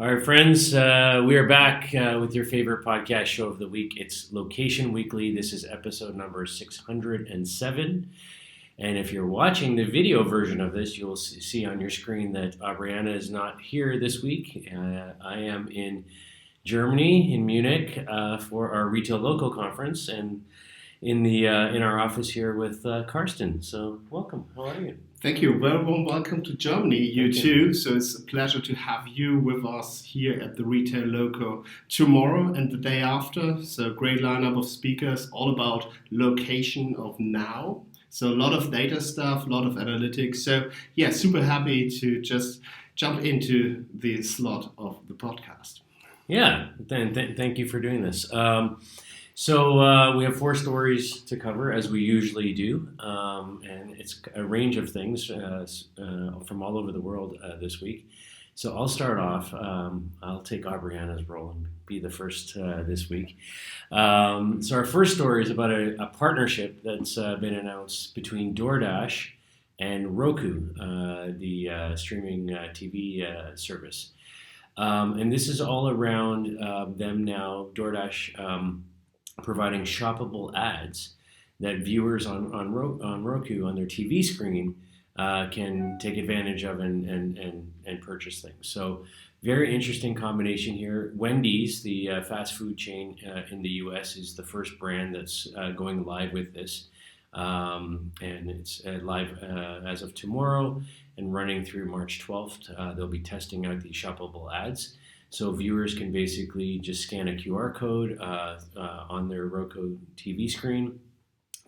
All right, friends, we are back with your favorite podcast show of the week. It's Location Weekly. This is episode number 607. And if you're watching the video version of this, you'll see on your screen that Aubriana is not here this week. I am in Germany, in Munich, for our Retail Local Conference, and in our office here with Karsten. So welcome. How are you? Thank you. Very warm welcome to Germany, you too. So it's a pleasure to have you with us here at the Retail Loco tomorrow and the day after. So great lineup of speakers, all about location of now. So a lot of data stuff, a lot of analytics. So yeah, super happy to just jump into the slot of the podcast. Yeah, thank you for doing this. So we have 4 stories to cover, as we usually do, and it's a range of things from all over the world this week. So I'll start off. I'll take Aubriana's role and be the first this week. So our first story is about a partnership that's been announced between Door Dash and Roku, the streaming TV service. And this is all around them now, Door Dash, providing shoppable ads that viewers on Roku on their TV screen can take advantage of and purchase things. So very interesting combination here. Wendy's, the fast food chain in the U.S., is the first brand that's going live with this. And it's live as of tomorrow and running through March 12th. They'll be testing out these shoppable ads. So viewers can basically just scan a QR code on their Roku TV screen,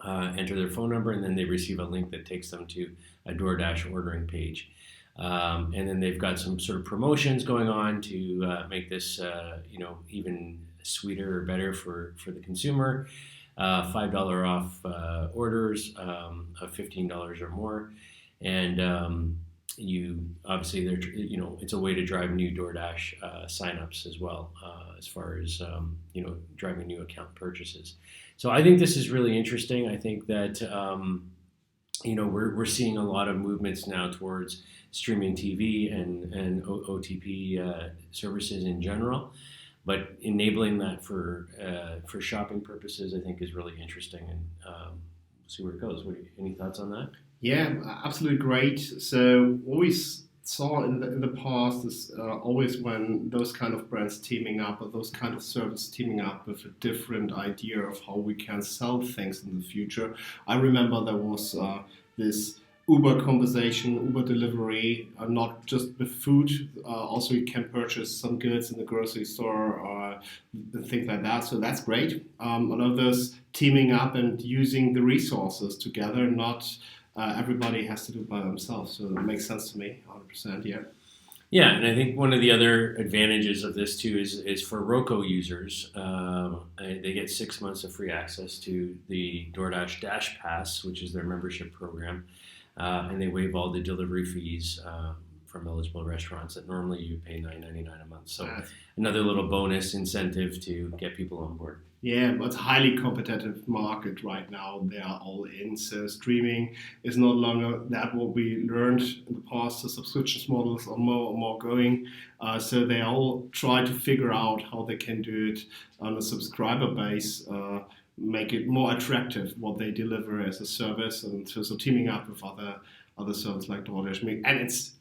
enter their phone number, and then they receive a link that takes them to a DoorDash ordering page. And then they've got some sort of promotions going on to make this, even sweeter or better for the consumer. $5 off orders of $15 or more, and you obviously it's a way to drive new DoorDash signups as well, as far as driving new account purchases. So I think this is really interesting. I think that we're seeing a lot of movements now towards streaming TV and OTP services in general, but enabling that for shopping purposes, I think, is really interesting, and we'll see where it goes. Any thoughts on that? Yeah, absolutely great. So what we saw in the past is always when those kind of brands teaming up or those kind of services teaming up with a different idea of how we can sell things in the future. I remember there was this Uber conversation, Uber delivery, not just with food. Also, you can purchase some goods in the grocery store and things like that. So that's great. A lot of those teaming up and using the resources together, not everybody has to do it by themselves. So it makes sense to me, 100%, yeah. Yeah, and I think one of the other advantages of this too is for Roku users, they get 6 months of free access to the DoorDash Dash Pass, which is their membership program, and they waive all the delivery fees from eligible restaurants that normally you pay $9.99 a month. So another little bonus incentive to get people on board. Yeah, but it's a highly competitive market right now. They are all in. So streaming is no longer that what we learned in the past. The subscriptions models are more going. So they all try to figure out how they can do it on a subscriber base, make it more attractive what they deliver as a service. And so teaming up with other services like DoorDash. And it's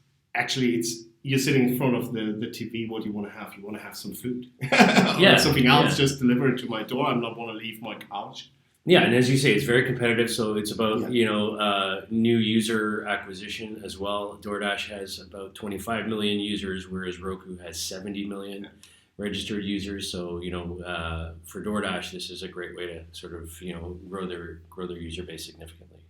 you're sitting in front of the TV. What do you want to have? You want to have some food. Something else just delivered to my door. I don't want to leave my couch. Yeah, and as you say, it's very competitive. So it's about new user acquisition as well. DoorDash has about 25 million users, whereas Roku has 70 million registered users. So for DoorDash, this is a great way to sort of grow their user base significantly.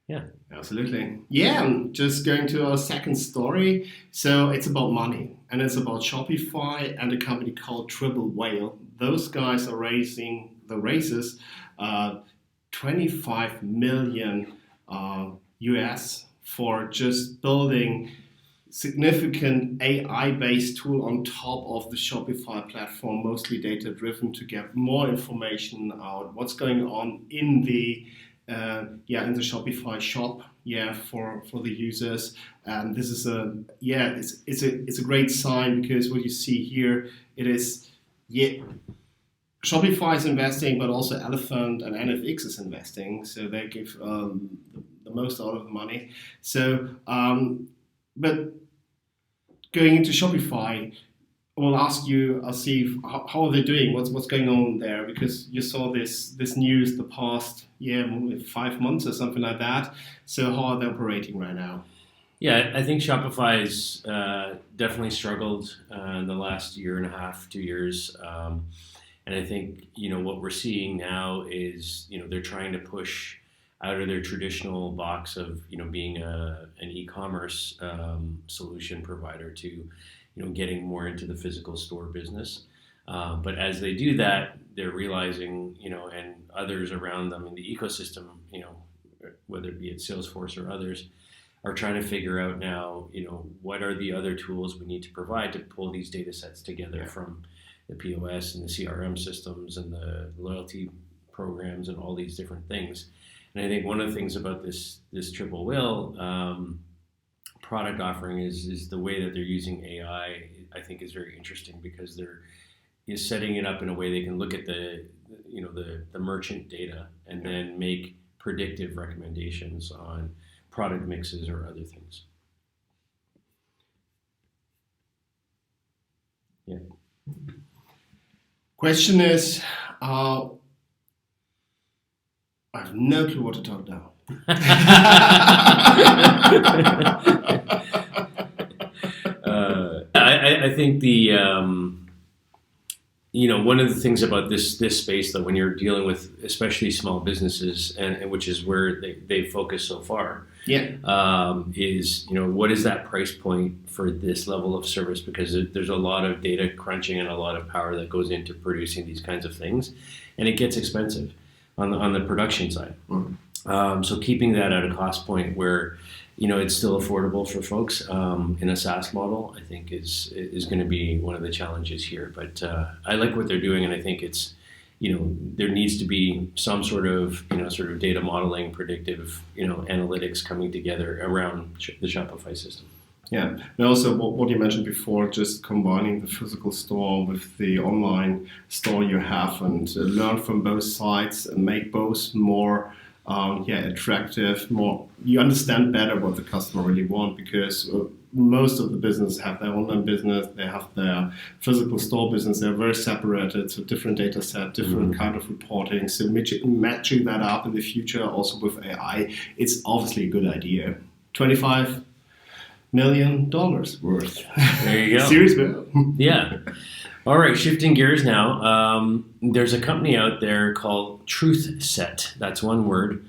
Yeah, absolutely. Yeah, I'm just going to our second story. So it's about money, and it's about Shopify and a company called Triple Whale. Those guys are raising the raises 25 million US for just building significant AI-based tool on top of the Shopify platform, mostly data-driven, to get more information out what's going on in the in the Shopify shop, for the users. And this is it's a great sign, because what you see here, it is Shopify is investing, but also Elephant and NFX is investing, so they give the most out of the money. So, but going into Shopify, I will ask you, Asif, how are they doing? What's going on there? Because you saw this news the past 5 months or something like that. So how are they operating right now? Yeah, I think Shopify's definitely struggled in the last year and a half, 2 years. And I think, what we're seeing now is, they're trying to push out of their traditional box of, being an e-commerce solution provider to, getting more into the physical store business. But as they do that, they're realizing, and others around them in the ecosystem, whether it be at Salesforce or others, are trying to figure out now, what are the other tools we need to provide to pull these data sets together from the POS and the CRM systems and the loyalty programs and all these different things. And I think one of the things about this triple whale product offering is the way that they're using AI. I think is very interesting, because they're setting it up in a way they can look at the merchant data and then make predictive recommendations on product mixes or other things. Yeah. Question is, I have no clue what to talk now. I think the one of the things about this space, that when you're dealing with especially small businesses, and which is where they focus so far, is what is that price point for this level of service? Because there's a lot of data crunching and a lot of power that goes into producing these kinds of things, and it gets expensive on the production side. So keeping that at a cost point where it's still affordable for folks in a SaaS model, I think is going to be one of the challenges here. But I like what they're doing, and I think it's there needs to be some sort of data modeling, predictive analytics coming together around the Shopify system. Yeah, and also what you mentioned before, just combining the physical store with the online store you have, and learn from both sides and make both more attractive. More, you understand better what the customer really want, because most of the business have their online business, they have their physical store business. They're very separated, so different data set, different kind of reporting. So matching that up in the future also with AI, it's obviously a good idea. $25 million worth. There you go. Serious bill. Yeah. All right, shifting gears now. There's a company out there called TruthSet. That's one word.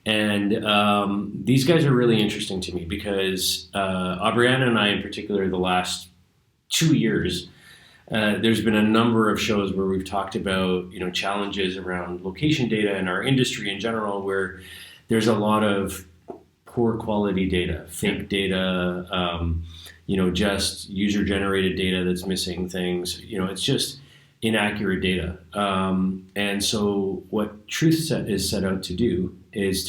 And these guys are really interesting to me, because Aubriana and I in particular, the last 2 years, there's been a number of shows where we've talked about challenges around location data in our industry in general, where there's a lot of poor quality data, fake data, just user-generated data that's missing things. It's just inaccurate data. And so what TruthSet is set out to do is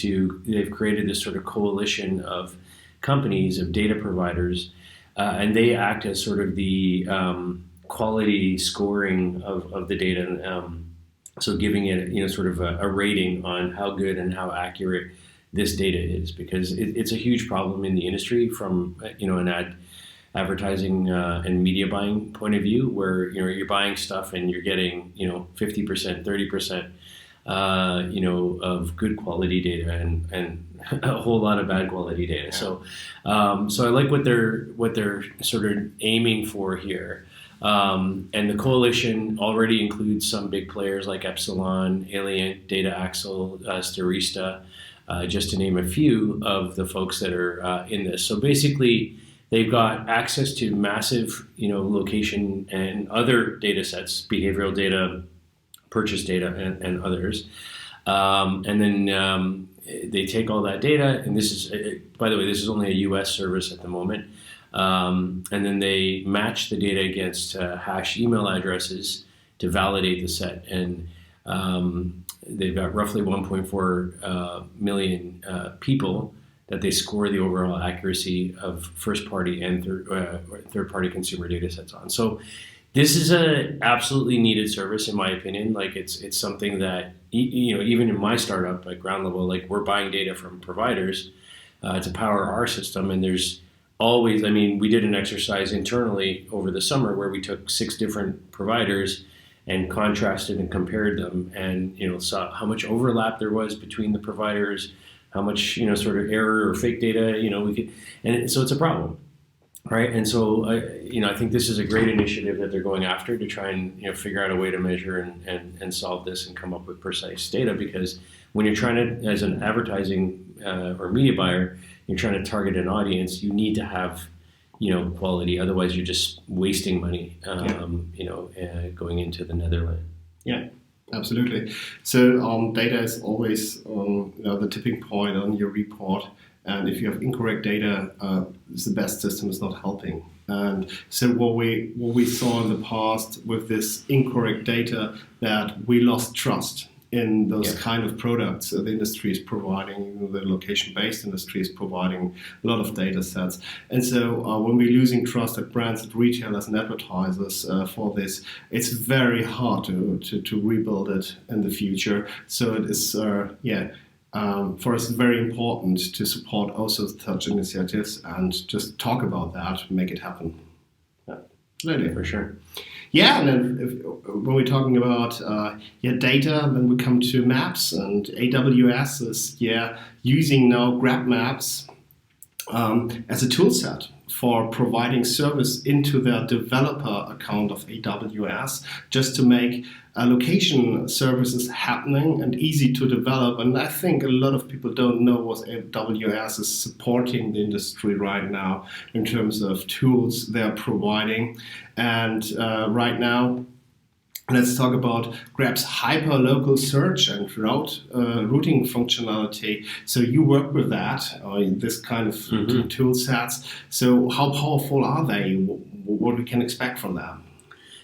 they've created this sort of coalition of companies, of data providers, and they act as sort of the quality scoring of the data. So giving it, sort of a rating on how good and how accurate this data is, because it's a huge problem in the industry from, an advertising and media buying point of view, where you're buying stuff and you're getting 50%, 30%, of good quality data and a whole lot of bad quality data. Yeah. So I like what they're sort of aiming for here. And the coalition already includes some big players like Epsilon, Alient, Data Axle, Sterista, just to name a few of the folks that are in this. So basically, they've got access to massive, location and other data sets, behavioral data, purchase data, and others. And then they take all that data, and this is, by the way, this is only a US service at the moment. And then they match the data against hash email addresses to validate the set. And they've got roughly 1.4 million people that they score the overall accuracy of first-party and third-party consumer data sets on. So this is a absolutely needed service, in my opinion. Like it's something that even in my startup at ground level, like we're buying data from providers to power our system, and there's always. I mean, we did an exercise internally over the summer where we took 6 different providers and contrasted and compared them, and saw how much overlap there was between the providers, how much sort of error or fake data we could, and so it's a problem, right? And so I think this is a great initiative that they're going after to try and figure out a way to measure and solve this and come up with precise data, because when you're trying to, as an advertising or media buyer, you're trying to target an audience, you need to have quality. Otherwise, you're just wasting money, going into the Netherlands. Yeah, absolutely. So data is always the tipping point on your report. And if you have incorrect data, the best system is not helping. And so what we saw in the past with this incorrect data, that we lost trust in those kind of products the industry is providing. The location-based industry is providing a lot of data sets. And so when we're losing trust at brands, at retailers and advertisers for this, it's very hard to rebuild it in the future. So it is, for us, it's very important to support also such initiatives and just talk about that, make it happen. Yeah, for sure. Yeah, and then when we're talking about data, then we come to maps, and AWS is using now GrabMaps as a tool set for providing service into their developer account of AWS, just to make location services happening and easy to develop. And I think a lot of people don't know what AWS is supporting the industry right now in terms of tools they're providing. And right now, let's talk about Grab's hyper-local search and routing functionality. So you work with that, this kind of tool sets. So how powerful are they? What we can expect from them?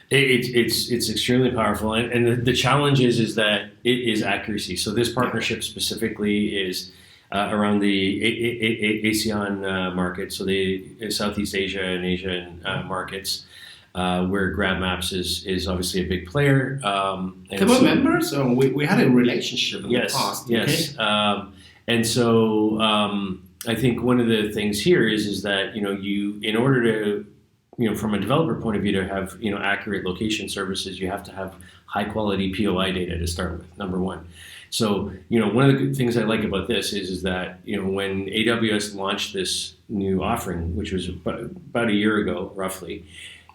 It's extremely powerful, and the challenge is that it is accuracy. So this partnership specifically is around the ASEAN market, so the Southeast Asia and Asian markets, where GrabMaps is obviously a big player. They were members, so we had a relationship in the past. Yes, and so I think one of the things here is that you, in order to from a developer point of view, to have accurate location services, you have to have high quality POI data to start with. Number one. So one of the good things I like about this is that when AWS launched this new offering, which was about a year ago, roughly,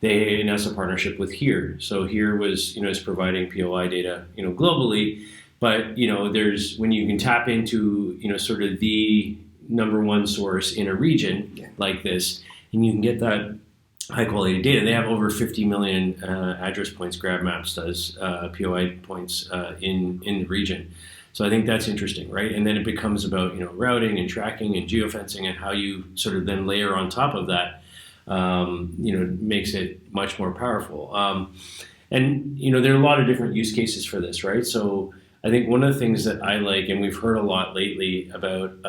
they announced a partnership with Here. So Here was is providing POI data globally, but there's when you can tap into sort of the number one source in a region like this, and you can get that high quality data. They have over 50 million address points. GrabMaps does POI points in the region. So I think that's interesting, right? And then it becomes about routing and tracking and geofencing, and how you sort of then layer on top of that, makes it much more powerful. And there are a lot of different use cases for this, right? So I think one of the things that I like, and we've heard a lot lately about,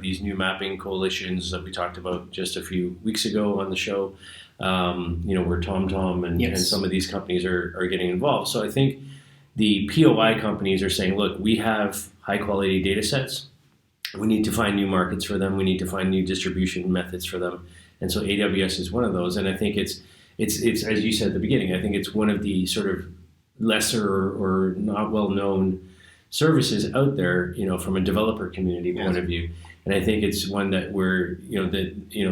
these new mapping coalitions that we talked about just a few weeks ago on the show, where TomTom and some of these companies are getting involved. So I think the POI companies are saying, look, we have high quality data sets. We need to find new markets for them. We need to find new distribution methods for them. And so AWS is one of those. And I think it's as you said at the beginning, I think it's one of the sort of lesser or not well known services out there, from a developer community point of view. And I think it's one that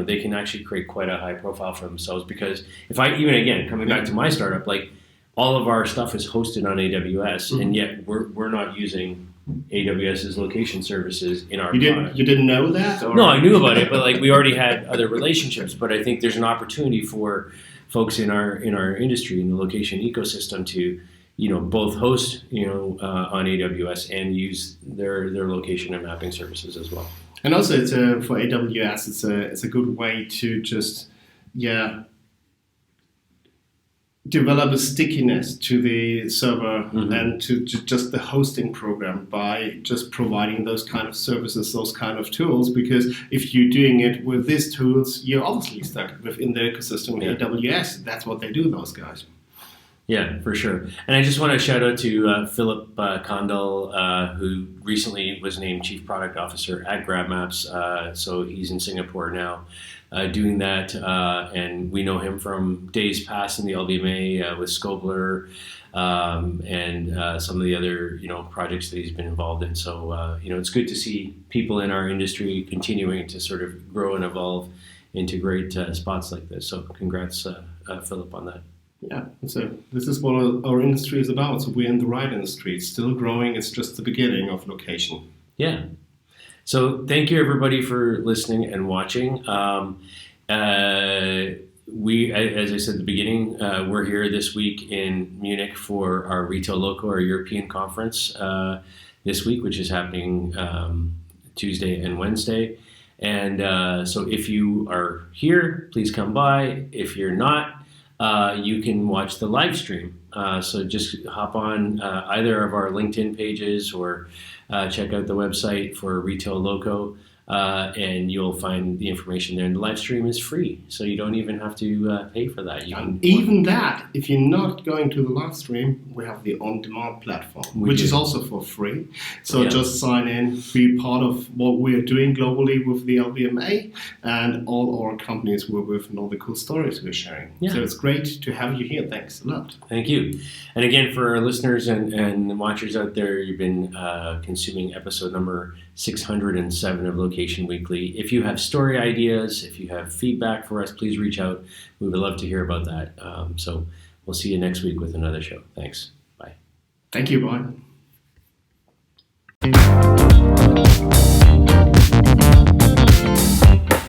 they can actually create quite a high profile for themselves, because if I even again coming back to my startup, like all of our stuff is hosted on AWS, and yet we're not using AWS's location services in our product. You didn't know that? Or? No, I knew about it, but we already had other relationships. But I think there's an opportunity for folks in our industry, in the location ecosystem, to both host on AWS and use their location and mapping services as well. And also, for AWS, it's a good way to just develop a stickiness to the server and to just the hosting program by just providing those kind of services, those kind of tools. Because if you're doing it with these tools, you're obviously stuck within the ecosystem of AWS. That's what they do, those guys. Yeah, for sure. And I just want to shout out to Philip Condal, who recently was named Chief Product Officer at GrabMaps. So he's in Singapore now doing that. And we know him from days past in the LBMA with Scobler and some of the other projects that he's been involved in. So it's good to see people in our industry continuing to sort of grow and evolve into great spots like this. So congrats, Philip, on that. Yeah, so this is what our industry is about. So we're in the right industry. It's still growing. It's just the beginning of location. Yeah. So thank you, everybody, for listening and watching. We, as I said at the beginning, we're here this week in Munich for our Retail Loco, our European conference this week, which is happening Tuesday and Wednesday. And so if you are here, please come by. If you're not, you can watch the live stream. So just hop on either of our LinkedIn pages or check out the website for Retail Loco, and you'll find the information there. And the live stream is free, so you don't even have to pay for that. Even that, if you're not going to the live stream, we have the on-demand platform, which is also for free. So just sign in, be part of what we're doing globally with the LBMA and all our companies we're with and all the cool stories we're sharing. Yeah. So it's great to have you here. Thanks a lot. Thank you. And again, for our listeners and watchers out there, you've been consuming episode number 607 of Location Weekly. If you have story ideas, if you have feedback for us, please reach out. We would love to hear about that. So we'll see you next week with another show. Thanks. Bye. Thank you. Bye.